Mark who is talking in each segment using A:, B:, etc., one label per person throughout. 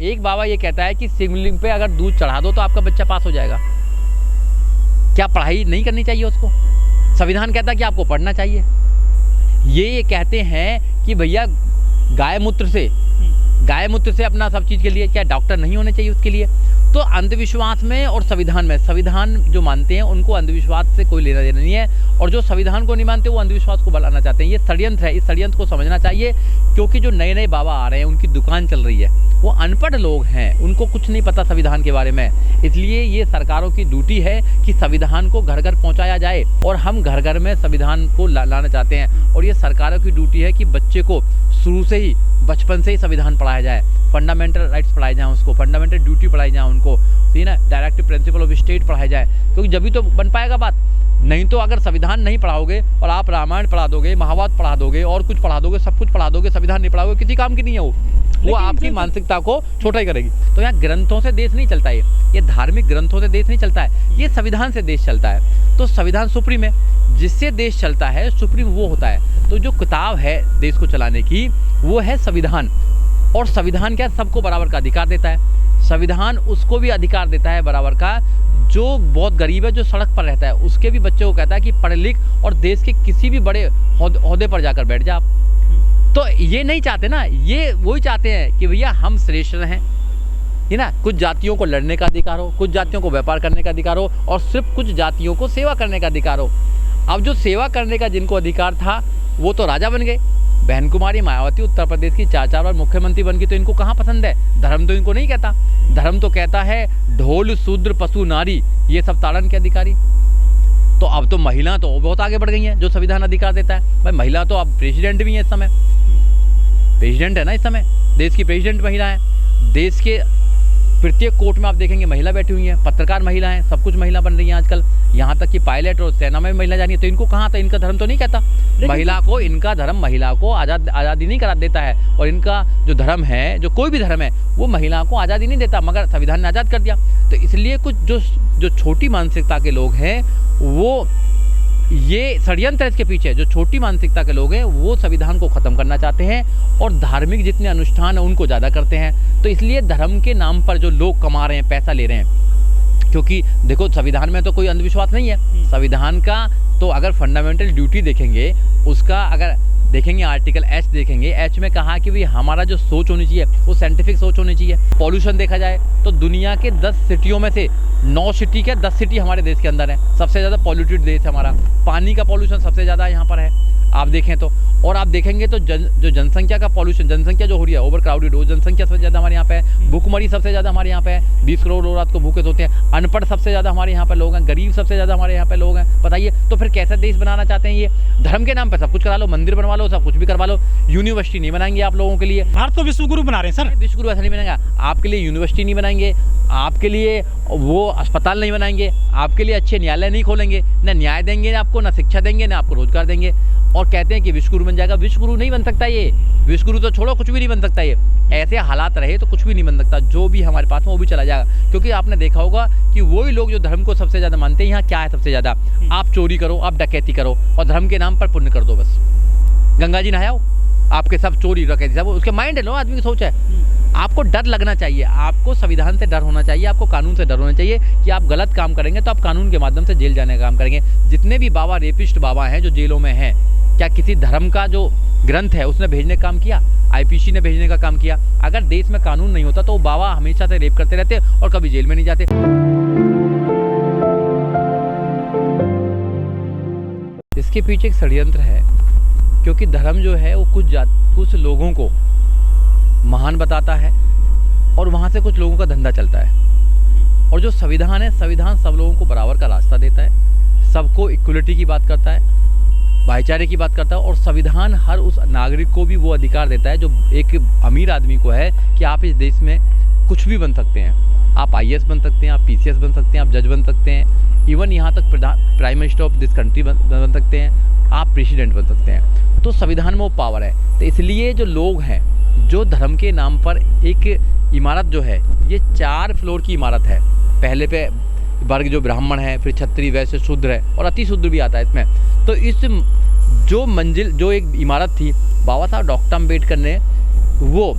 A: एक बाबा ये कहता है कि शिवलिंग पे अगर दूध चढ़ा दो तो आपका बच्चा पास हो जाएगा। क्या पढ़ाई नहीं करनी चाहिए उसको? संविधान कहता है कि आपको पढ़ना चाहिए। ये कहते हैं कि भैया गाय मूत्र से अपना सब चीज़ के लिए क्या डॉक्टर नहीं होने चाहिए उसके लिए? तो अंधविश्वास में और संविधान जो मानते हैं उनको अंधविश्वास से कोई लेना देना नहीं है, और जो संविधान को नहीं मानते वो अंधविश्वास को बढ़ाना चाहते हैं। ये षड्यंत्र है, इस षड्यंत्र को समझना चाहिए, क्योंकि जो नए नए बाबा आ रहे हैं उनकी दुकान चल रही है, वो अनपढ़ लोग हैं, उनको कुछ नहीं पता संविधान के बारे में। इसलिए ये सरकारों की ड्यूटी है कि संविधान को घर घर पहुँचाया जाए, और हम घर घर में संविधान को लाना चाहते हैं। और ये सरकारों की ड्यूटी है कि बच्चे को शुरू से ही, बचपन से ही संविधान पढ़ाया जाए, फंडामेंटल राइट्स पढ़ाए जाएँ उसको, फंडामेंटल ड्यूटी पढ़ाई जाए उनको, ठीक है ना, डायरेक्टिव प्रिंसिपल ऑफ स्टेट पढ़ाया जाए, क्योंकि जब भी तो बन पाएगा बात। नहीं तो अगर संविधान नहीं पढ़ाओगे और आप रामायण पढ़ा दोगे, महाभारत पढ़ा दोगे और कुछ पढ़ा दोगे, सब कुछ पढ़ा दोगे, संविधान नहीं पढ़ाओगे, किसी काम की नहीं है वो आपकी मानसिकता को छोटा ही करेगी। तो यहाँ ग्रंथों से देश नहीं चलता है, ये धार्मिक ग्रंथों से देश नहीं चलता है, ये संविधान से देश चलता है। तो संविधान सुप्रीम है, जिससे देश चलता है, सुप्रीम वो होता है। तो जो किताब है देश को चलाने की वो है संविधान। और संविधान क्या, सबको बराबर का अधिकार देता है। संविधान उसको भी अधिकार देता है बराबर का जो बहुत गरीब है, जो सड़क पर रहता है, उसके भी बच्चे को कहता है कि पढ़ लिख और देश के किसी भी बड़े ओहदे पर जाकर बैठ जा आप। तो ये नहीं चाहते ना, ये वही चाहते हैं कि भैया हम श्रेष्ठ रहें, है ना, कुछ जातियों को लड़ने का अधिकार हो, कुछ जातियों को व्यापार करने का अधिकार हो, और सिर्फ कुछ जातियों को सेवा करने का अधिकार हो। अब जो सेवा करने का जिनको अधिकार था वो तो राजा बन गए। बहन कुमारी मायावती उत्तर प्रदेश की 4 बार मुख्यमंत्री बन गई, तो इनको कहाँ पसंद है? धर्म तो इनको नहीं कहता, धर्म तो कहता है ढोल शूद्र पशु नारी ये सब ताड़न के अधिकारी। तो अब तो महिला तो बहुत आगे बढ़ गई हैं, जो संविधान अधिकार देता है। भाई महिला तो अब प्रेसिडेंट भी है, इस समय प्रेसिडेंट है ना, इस समय देश की प्रेसिडेंट महिला है। देश के प्रत्येक कोर्ट में आप देखेंगे महिला बैठी हुई हैं, पत्रकार महिला हैं, सब कुछ महिला बन रही हैं आजकल, यहाँ तक कि पायलट और सेना में महिला जानी है। तो इनको कहाँ था, इनका धर्म तो नहीं कहता महिला को, इनका धर्म महिला को आज़ादी नहीं करा देता है, और इनका जो धर्म है, जो कोई भी धर्म है, वो महिला को आज़ादी नहीं देता, मगर संविधान ने आज़ाद कर दिया। तो इसलिए कुछ जो छोटी मानसिकता के लोग हैं वो, ये षड्यंत्र इसके पीछे, जो छोटी मानसिकता के लोग हैं वो संविधान को ख़त्म करना चाहते हैं, और धार्मिक जितने अनुष्ठान हैं उनको ज़्यादा करते हैं। तो इसलिए धर्म के नाम पर जो लोग कमा रहे हैं, पैसा ले रहे हैं, क्योंकि देखो संविधान में तो कोई अंधविश्वास नहीं है। संविधान का तो अगर फंडामेंटल ड्यूटी देखेंगे, उसका अगर देखेंगे आर्टिकल एच देखेंगे, एच में कहा कि भाई हमारा जो सोच होनी चाहिए वो साइंटिफिक सोच होनी चाहिए। पॉल्यूशन देखा जाए तो दुनिया के 10 सिटियों में से 9 सिटी के 10 सिटी हमारे देश के अंदर है, सबसे ज़्यादा पॉल्यूटेड देश है हमारा। पानी का पॉल्यूशन सबसे ज़्यादा यहाँ पर है आप देखें तो। और आप देखेंगे तो जो जनसंख्या का पॉल्यूशन, जनसंख्या जो हो रही है ओवर क्राउडेड, वो जनसंख्या सबसे ज़्यादा हमारे यहाँ पे है। भूखमरी सबसे ज़्यादा हमारे यहाँ पे है, 20 करोड़ लोग रात को भूखे सोते हैं। अनपढ़ सबसे ज़्यादा हमारे यहाँ पे लोग हैं, गरीब सबसे ज़्यादा हमारे यहाँ पे लोग हैं। बताइए तो फिर कैसा देश बनाना चाहते हैं ये? धर्म के नाम पर सब कुछ करा लो, मंदिर बनवा लो, सब कुछ भी करवा लो, यूनिवर्सिटी नहीं बनाएंगे आप लोगों के लिए।
B: भारत को विश्वगुरु बना रहे हैं सर।
A: विश्वगुरु ऐसा नहीं बनेगा, आपके लिए यूनिवर्सिटी नहीं बनाएंगे, आपके लिए वो अस्पताल नहीं बनाएंगे, आपके लिए अच्छे न्यायालय नहीं खोलेंगे, ना न्याय देंगे आपको, ना शिक्षा देंगे, ना आपको रोजगार देंगे, और कहते हैं कि विश्वगुरु बन जाएगा। विश्वगुरु नहीं बन सकता ये, विश्वगुरु तो छोड़ो, कुछ भी नहीं बन सकता ये। ऐसे हालात रहे तो कुछ भी नहीं बन सकता, जो भी हमारे पास में वो भी चला जाएगा। क्योंकि आपने देखा होगा कि वही लोग जो धर्म को सबसे ज़्यादा मानते हैं, यहाँ क्या है सबसे ज़्यादा, आप चोरी करो, आप डकैती करो, और धर्म के नाम पर पुण्य कर दो बस। गंगा जी नहाओ, आपके सब चोरी डकैती सब उसके माइंड है, लो आदमी की सोच है। आपको डर लगना चाहिए, आपको संविधान से डर होना चाहिए, आपको कानून से डर होना चाहिए कि आप गलत काम करेंगे तो आप कानून के माध्यम से जेल जाने का काम करेंगे। जितने भी बाबा रेपिस्ट बाबा हैं जो जेलों में हैं, क्या किसी धर्म का जो ग्रंथ है उसने भेजने का काम किया? आईपीसी ने भेजने का काम किया? अगर देश में कानून नहीं होता तो वो बाबा हमेशा से रेप करते रहते और कभी जेल में नहीं जाते। इसके पीछे एक षड्यंत्र है, क्योंकि धर्म जो है वो कुछ लोगों को महान बताता है, और वहाँ से कुछ लोगों का धंधा चलता है। और जो संविधान है, संविधान सब लोगों को बराबर का रास्ता देता है, सबको इक्वलिटी की बात करता है, भाईचारे की बात करता है। और संविधान हर उस नागरिक को भी वो अधिकार देता है जो एक अमीर आदमी को है कि आप इस देश में कुछ भी बन सकते हैं। आप IAS बन सकते हैं, आप PCS बन सकते हैं, आप जज बन सकते हैं, इवन यहाँ तक prime minister of this country बन सकते हैं, आप प्रेसिडेंट बन सकते हैं। तो संविधान में वो पावर है। तो इसलिए जो लोग हैं, जो धर्म के नाम पर एक इमारत जो है, ये 4 फ्लोर की इमारत है। पहले पे वर्ग जो ब्राह्मण है, फिर क्षत्रिय, वैश्य, शूद्र है, और अति शूद्र भी आता है इसमें। तो इस जो मंजिल, जो एक इमारत थी, बाबा साहब डॉक्टर अम्बेडकर ने वो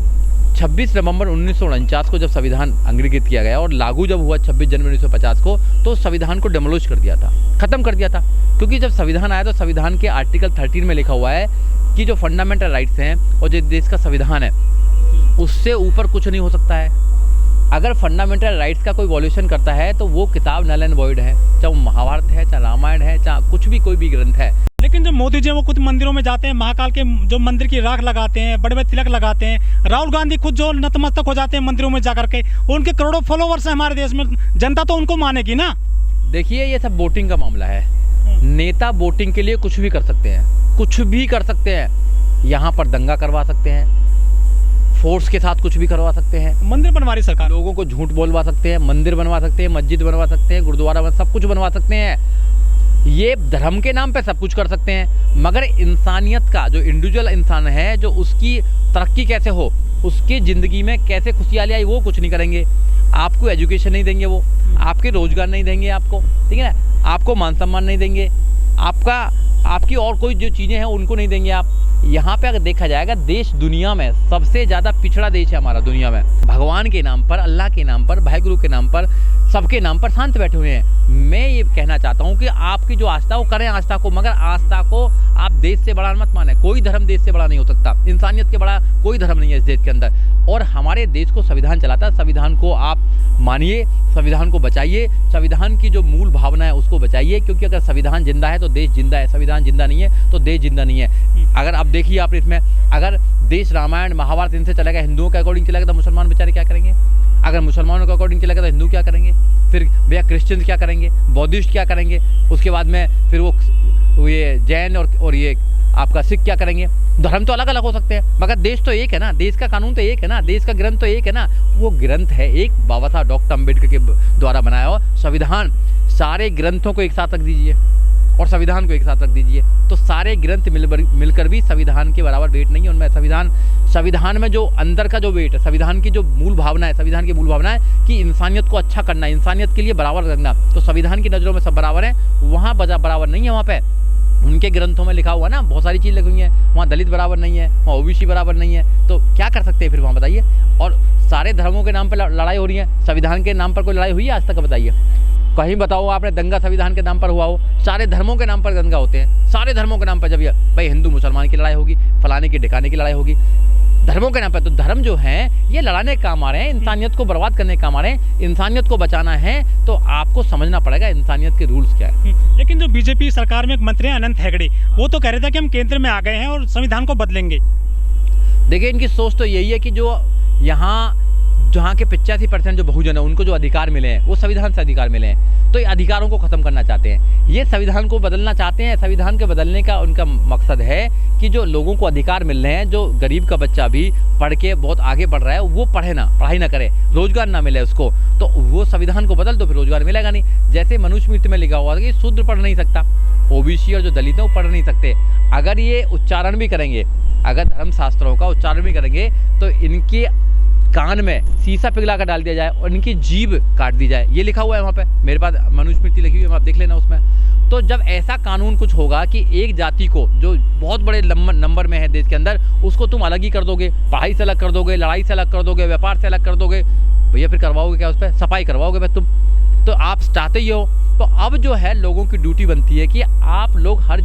A: 26 नवंबर 1949 को जब संविधान अंगीकृत किया गया और लागू जब हुआ 26 जनवरी 1950 को, तो संविधान को डेमोलिश कर दिया था, ख़त्म कर दिया था। क्योंकि जब संविधान आया तो संविधान के आर्टिकल 13 में लिखा हुआ है कि जो फंडामेंटल राइट्स हैं और जो देश का संविधान है उससे ऊपर कुछ नहीं हो सकता है। अगर फंडामेंटल राइट्स का कोई वॉल्यूशन करता है तो वो किताब नल एंड वॉइड है, चाहे वो महाभारत है, चाहे रामायण है, चाहे कुछ भी कोई भी ग्रंथ है।
B: लेकिन जो मोदी जी वो कुछ मंदिरों में जाते हैं, महाकाल के जो मंदिर की राख लगाते हैं, बड़े बड़े तिलक लगाते हैं। राहुल गांधी खुद जो नतमस्तक हो जाते हैं मंदिरों में जाकर के, उनके करोड़ों फॉलोवर्स हैं हमारे देश में, जनता तो उनको मानेगी ना।
A: देखिए ये सब वोटिंग का मामला है। नेता वोटिंग के लिए कुछ भी कर सकते हैं, कुछ भी कर सकते हैं। यहाँ पर दंगा करवा सकते हैं, फोर्स के साथ कुछ भी करवा सकते हैं,
B: मंदिर बनवा रही सरकार,
A: लोगों को झूठ बोलवा सकते हैं, मंदिर बनवा सकते हैं, मस्जिद बनवा सकते हैं, गुरुद्वारा सब कुछ बनवा सकते हैं। ये धर्म के नाम पे सब कुछ कर सकते हैं, मगर इंसानियत का जो इंडिविजुअल इंसान है, जो उसकी तरक्की कैसे हो, उसकी ज़िंदगी में कैसे खुशहाली आई, वो कुछ नहीं करेंगे। आपको एजुकेशन नहीं देंगे, वो आपके रोजगार नहीं देंगे आपको, ठीक है ना, आपको मान सम्मान नहीं देंगे, आपकी और कोई जो चीज़ें हैं उनको नहीं देंगे आप। यहाँ पे अगर देखा जाएगा, देश दुनिया में सबसे ज़्यादा पिछड़ा देश है हमारा दुनिया में। भगवान के नाम पर, अल्लाह के नाम पर, भाई गुरु के नाम पर, सबके नाम पर शांत बैठे हुए हैं। मैं ये कहना चाहता हूँ कि आपकी जो आस्था वो करें आस्था को, मगर आस्था को आप देश से बड़ा मत माने। कोई धर्म देश से बड़ा नहीं हो सकता, इंसानियत के बड़ा कोई धर्म नहीं है इस देश के अंदर। और हमारे देश को संविधान चलाता है, संविधान को आप मानिए, संविधान को बचाइए, संविधान की जो मूल भावना है उसको बचाइए। क्योंकि अगर संविधान जिंदा है तो देश जिंदा है, संविधान जिंदा नहीं है तो देश जिंदा नहीं है। अगर आप देखिए, आप इसमें अगर देश रामायण महाभारत इनसे चलेगा, हिंदुओं के अकॉर्डिंग चलेगा, तो मुसलमान बेचारे क्या करेंगे? अगर मुसलमानों के अकॉर्डिंग चलेगा तो हिंदू क्या करेंगे? फिर भैया क्रिश्चियन क्या करेंगे? बौद्धिस्ट क्या करेंगे? उसके बाद में फिर वो ये जैन और ये आपका सिख क्या करेंगे? धर्म तो अलग अलग हो सकते हैं, मगर देश तो एक है ना, देश का कानून तो एक है ना, देश का ग्रंथ तो एक है ना। वो ग्रंथ है एक बाबा साहब डॉक्टर अम्बेडकर के द्वारा बनाया हुआ संविधान। सारे ग्रंथों को एक साथ रख दीजिए और संविधान को एक साथ रख दीजिए, तो सारे ग्रंथ मिलकर भी संविधान के बराबर वेट नहीं है उनमें। संविधान में जो अंदर का जो वेट है, संविधान की जो मूल भावना है, संविधान की मूल भावना है कि इंसानियत को अच्छा करना, इंसानियत के लिए बराबर रखना, तो संविधान की नज़रों में सब बराबर है, वहाँ बराबर नहीं है। वहाँ पे उनके ग्रंथों में लिखा हुआ ना, बहुत सारी चीज़ लिखी हुई है, वहाँ दलित बराबर नहीं है, वहाँ ओबीसी बराबर नहीं है, तो क्या कर सकते हैं फिर वहाँ बताइए? और सारे धर्मों के नाम पर लड़ाई हो रही है, संविधान के नाम पर कोई लड़ाई हुई है आज तक? बताइए कहीं बताओ आपने दंगा संविधान के नाम पर हुआ हो? सारे धर्मों के नाम पर दंगा होते हैं, सारे धर्मों के नाम पर। जब ये भाई हिंदू मुसलमान की लड़ाई होगी, फलाने की ढिकाने की लड़ाई होगी, धर्मों के नाम पर। तो धर्म जो है ये लड़ाने का काम आ रहे हैं, इंसानियत को बर्बाद करने का काम आ रहे हैं। इंसानियत को बचाना है तो आपको समझना पड़ेगा इंसानियत के रूल्स क्या है।
B: लेकिन जो बीजेपी सरकार में एक मंत्री हैं अनंत हेगड़े, वो तो कह रहे थे कि हम केंद्र में आ गए हैं और संविधान को बदलेंगे।
A: देखिए इनकी सोच तो यही है कि जो यहाँ जहाँ के 85% जो बहुजन है उनको जो अधिकार मिले हैं वो संविधान से अधिकार मिले हैं, तो ये अधिकारों को ख़त्म करना चाहते हैं, ये संविधान को बदलना चाहते हैं। संविधान के बदलने का उनका मकसद है कि जो लोगों को अधिकार मिल रहे हैं, जो गरीब का बच्चा भी पढ़ के बहुत आगे बढ़ रहा है वो पढ़ाई ना करे, रोजगार ना मिले उसको, तो वो संविधान को बदल दो, फिर रोजगार मिलेगा नहीं। जैसे मनुस्मृति में लिखा हुआ है कि शूद्र पढ़ नहीं सकता, ओबीसी और जो दलित है वो पढ़ नहीं सकते। अगर ये उच्चारण भी करेंगे, अगर धर्मशास्त्रों का उच्चारण भी करेंगे, तो इनके कान में शीशा पिघला कर डाल दिया जाए और इनकी जीभ काट दी जाए, ये लिखा हुआ है वहाँ पे। मेरे पास मनुस्मृति लिखी हुई है, आप देख लेना उसमें। तो जब ऐसा कानून कुछ होगा कि एक जाति को जो बहुत बड़े नंबर में है देश के अंदर, उसको तुम अलग ही कर दोगे, पढ़ाई से अलग कर दोगे, लड़ाई से अलग कर दोगे, व्यापार से अलग कर दोगे, भैया फिर करवाओगे क्या? उस पर सफाई करवाओगे बस तुम, तो आप चाहते ही हो। तो अब जो है लोगों की ड्यूटी बनती है कि आप लोग हर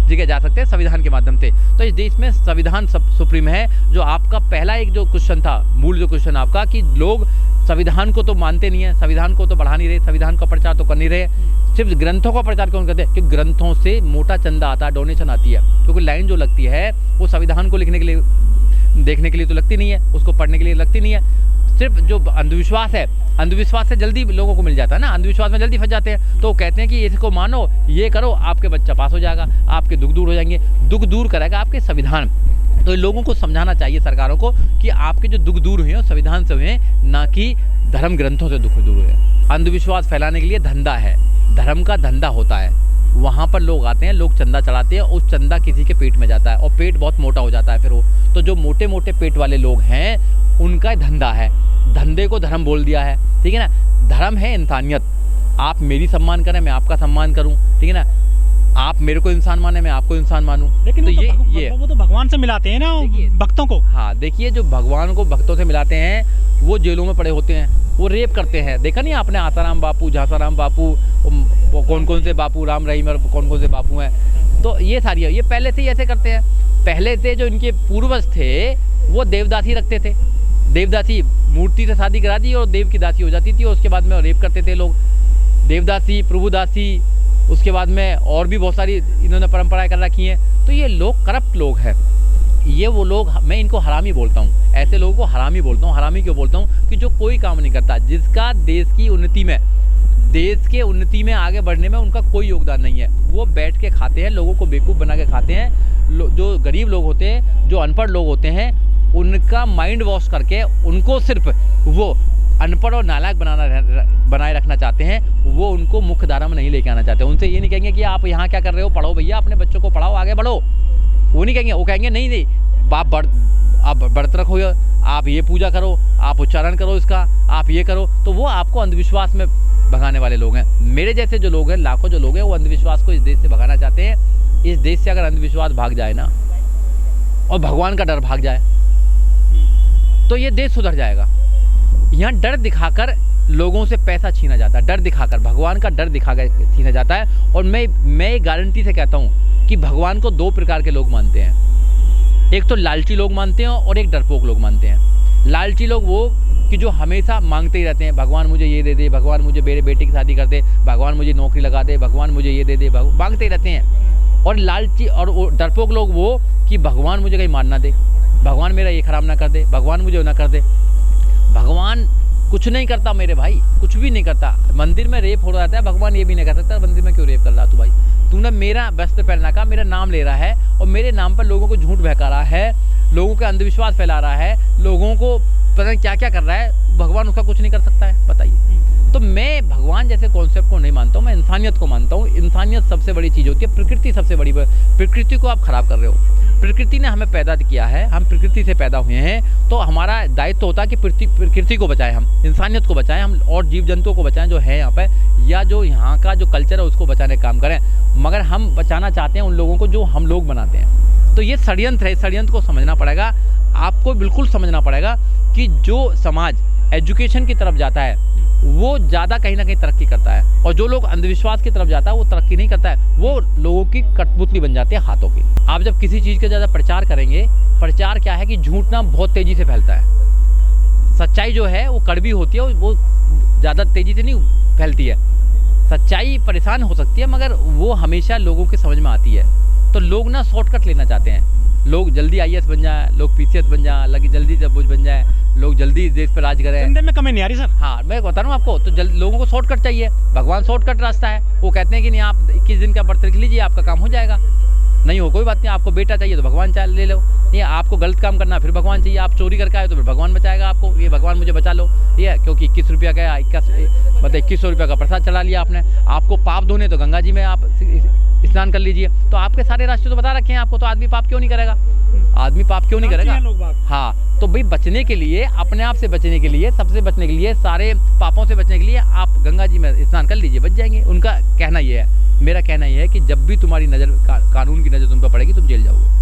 A: जगह जा सकते हैं संविधान के माध्यम से। तो इस देश में संविधान सुप्रीम है। जो आपका पहला एक जो क्वेश्चन था, मूल जो क्वेश्चन आपका, कि लोग संविधान को तो मानते नहीं है, संविधान को तो बढ़ा नहीं रहे, संविधान का प्रचार तो कर नहीं रहे, सिर्फ ग्रंथों का प्रचार क्यों करते हैं? क्योंकि ग्रंथों से मोटा चंदा आता है, डोनेशन आती है, क्योंकि लाइन जो लगती है वो संविधान को लिखने के लिए, देखने के लिए तो लगती नहीं है, उसको पढ़ने के लिए लगती नहीं है। सिर्फ जो अंधविश्वास है, अंधविश्वास से जल्दी लोगों को मिल जाता है ना, अंधविश्वास में जल्दी फंस जाते हैं, तो कहते हैं कि इसको मानो, ये करो, आपके बच्चा पास हो जाएगा, आपके दुख दूर हो जाएंगे। दुख दूर करेगा आपके संविधान। तो लोगों को समझाना चाहिए सरकारों को कि आपके जो दुख दूर हुए हैं संविधान से हुए हैं, ना कि धर्म ग्रंथों से दुख दूर हुए हैं। अंधविश्वास फैलाने के लिए धंधा है, धर्म का धंधा होता है, वहाँ पर लोग आते हैं, लोग चंदा चढ़ाते हैं, उस चंदा किसी के पेट में जाता है और पेट बहुत मोटा हो जाता है फिर वो। तो जो मोटे मोटे पेट वाले लोग हैं उनका धंधा है, धंधे को धर्म बोल दिया है, ठीक है ना। धर्म है इंसानियत, आप मेरी सम्मान करें, मैं आपका सम्मान करूं, ठीक है ना। आप मेरे को इंसान माने, मैं आपको इंसान मानूं,
B: लेकिन
A: तो
B: ये वो तो भगवान से मिलाते हैं ना
A: देखिए,
B: भक्तों को।
A: हाँ देखिए, जो भगवान को भक्तों से मिलाते हैं वो जेलों में पड़े होते हैं, वो रेप करते हैं। देखा नहीं आपने आसाराम बापू, झांसाराम बापू, वो कौन कौन से बापू, राम रहीम और कौन कौन से बापू हैं। तो ये सारी ये पहले से ही ऐसे करते हैं। पहले से जो इनके पूर्वज थे वो देवदासी रखते थे, देवदासी मूर्ति से शादी करा दी और देव की दासी हो जाती थी, और उसके बाद में रेप करते थे लोग। देवदासी, प्रभुदासी, उसके बाद में और भी बहुत सारी इन्होंने परंपराएं कर रखी हैं। तो ये लोग करप्ट लोग हैं, ये वो लोग, मैं इनको हरामी बोलता हूँ, ऐसे लोगों को हरामी बोलता हूँ। हरामी क्यों बोलता हूँ? कि जो कोई काम नहीं करता, जिसका देश की उन्नति में, देश के उन्नति में आगे बढ़ने में उनका कोई योगदान नहीं है। वो बैठ के खाते हैं, लोगों को बेवकूफ़ बना के खाते हैं। जो गरीब लोग होते हैं, जो अनपढ़ लोग होते हैं, उनका माइंड वॉश करके उनको सिर्फ वो अनपढ़ और नालायक बनाए रखना चाहते हैं। वो उनको मुख्य धारा में नहीं लेके आना चाहते। उनसे ये नहीं कहेंगे कि आप यहाँ क्या कर रहे हो, पढ़ो भैया, अपने बच्चों को पढ़ाओ, आगे बढ़ो। वो नहीं कहेंगे, वो कहेंगे नहीं आप व्रत रखो, आप ये पूजा करो, आप उच्चारण करो इसका, आप ये करो। तो वो आपको अंधविश्वास में भगाने वाले लोग हैं। मेरे जैसे जो लोग हैं, लाखों जो लोग हैं, वो अंधविश्वास को इस देश से भगाना चाहते हैं। इस देश से अगर अंधविश्वास भाग जाए ना, और भगवान का डर भाग जाए, तो ये देश सुधर जाएगा। यहाँ डर दिखाकर लोगों से पैसा छीना जाता है, डर दिखाकर, भगवान का डर दिखाकर छीना जाता है। और मैं गारंटी से कहता हूँ कि भगवान को दो प्रकार के लोग मानते हैं। एक तो लालची लोग मानते हैं और एक डरपोक लोग मानते हैं। लालची लोग वो कि जो हमेशा मांगते ही रहते हैं, भगवान मुझे ये दे दे, भगवान मुझे मेरे बेटे की शादी कर दे, भगवान मुझे नौकरी लगा दे, भगवान मुझे ये दे दे, मांगते ही रहते हैं। और लालची और डरपोक लोग वो कि भगवान मुझे कहीं मार ना दे, भगवान मेरा ये खराब ना कर दे, भगवान मुझे ना कर दे। भगवान कुछ नहीं करता मेरे भाई, कुछ भी नहीं करता। मंदिर में रेप हो रहा था, भगवान ये भी नहीं कर सकता मंदिर में क्यों रेप कर रहा तू भाई? तूने मेरा वस्त्र पहनना का, मेरा नाम ले रहा है और मेरे नाम पर लोगों को झूठ बहका रहा है, लोगों का अंधविश्वास फैला रहा है, लोगों को पता नहीं क्या क्या कर रहा है। भगवान उसका कुछ नहीं कर सकता है, बताइए। तो मैं भगवान जैसे कॉन्सेप्ट को नहीं मानता हूँ, मैं इंसानियत को मानता हूँ। इंसानियत सबसे बड़ी चीज़ होती है, प्रकृति सबसे बड़ी। प्रकृति को आप खराब कर रहे हो। प्रकृति ने हमें पैदा किया है, हम प्रकृति से पैदा हुए हैं, तो हमारा दायित्व होता है कि प्रकृति को बचाएं, हम इंसानियत को बचाएं, हम और जीव जंतुओं को बचाएं जो है यहाँ पे, या जो यहाँ का जो कल्चर है उसको बचाने का काम करें। मगर हम बचाना चाहते हैं उन लोगों को जो हम लोग बनाते हैं। तो ये षड्यंत्र है, षड्यंत्र को समझना पड़ेगा, आपको बिल्कुल समझना पड़ेगा कि जो समाज एजुकेशन की तरफ जाता है वो ज़्यादा कहीं ना कहीं तरक्की करता है, और जो लोग अंधविश्वास की तरफ जाता है वो तरक्की नहीं करता है, वो लोगों की कठपुतली बन जाती है हाथों की। आप जब किसी चीज़ का ज़्यादा प्रचार करेंगे, प्रचार क्या है कि झूठ ना बहुत तेज़ी से फैलता है, सच्चाई जो है वो कड़वी होती है, वो ज़्यादा तेज़ी से नहीं फैलती है। सच्चाई परेशान हो सकती है मगर वो हमेशा लोगों के समझ में आती है। तो लोग ना शॉर्टकट लेना चाहते हैं, लोग जल्दी IAS बन जाए, लोग PCS बन जाए, लगी जल्दी जब बुझ बन जाए, लोग जल्दी देश पर राज करें।
B: धंधे में कमी नहीं आ रही सर।
A: हाँ, मैं बता रहा हूँ आपको, तो लोगों को शॉर्टकट चाहिए। भगवान शॉर्टकट रास्ता है, वो कहते हैं कि नहीं आप 21 दिन का व्रत लिख लीजिए, आपका काम हो जाएगा। नहीं हो कोई बात नहीं, आपको बेटा चाहिए तो भगवान ले लो, ये आपको गलत काम करना फिर भगवान चाहिए, आप चोरी करके आए तो फिर भगवान बचाएगा आपको, ये भगवान मुझे बचा लो, ये क्योंकि 21 रुपया का 2100 रुपया का प्रसाद चढ़ा लिया आपने। आपको पाप धोने तो गंगा जी में आप स्नान कर लीजिए। तो आपके सारे रास्ते तो बता रखे हैं आपको, तो आदमी पाप क्यों नहीं करेगा? आदमी पाप क्यों नहीं करेगा? हाँ, तो भाई बचने के लिए, अपने आप से बचने के लिए, सबसे बचने के लिए, सारे पापों से बचने के लिए आप गंगा जी में स्नान कर लीजिए, बच जाएंगे। उनका कहना ये है, मेरा कहना ये है कि जब भी तुम्हारी नज़र, कानून की नज़र तुम पर पड़ेगी, तुम जेल जाओगे।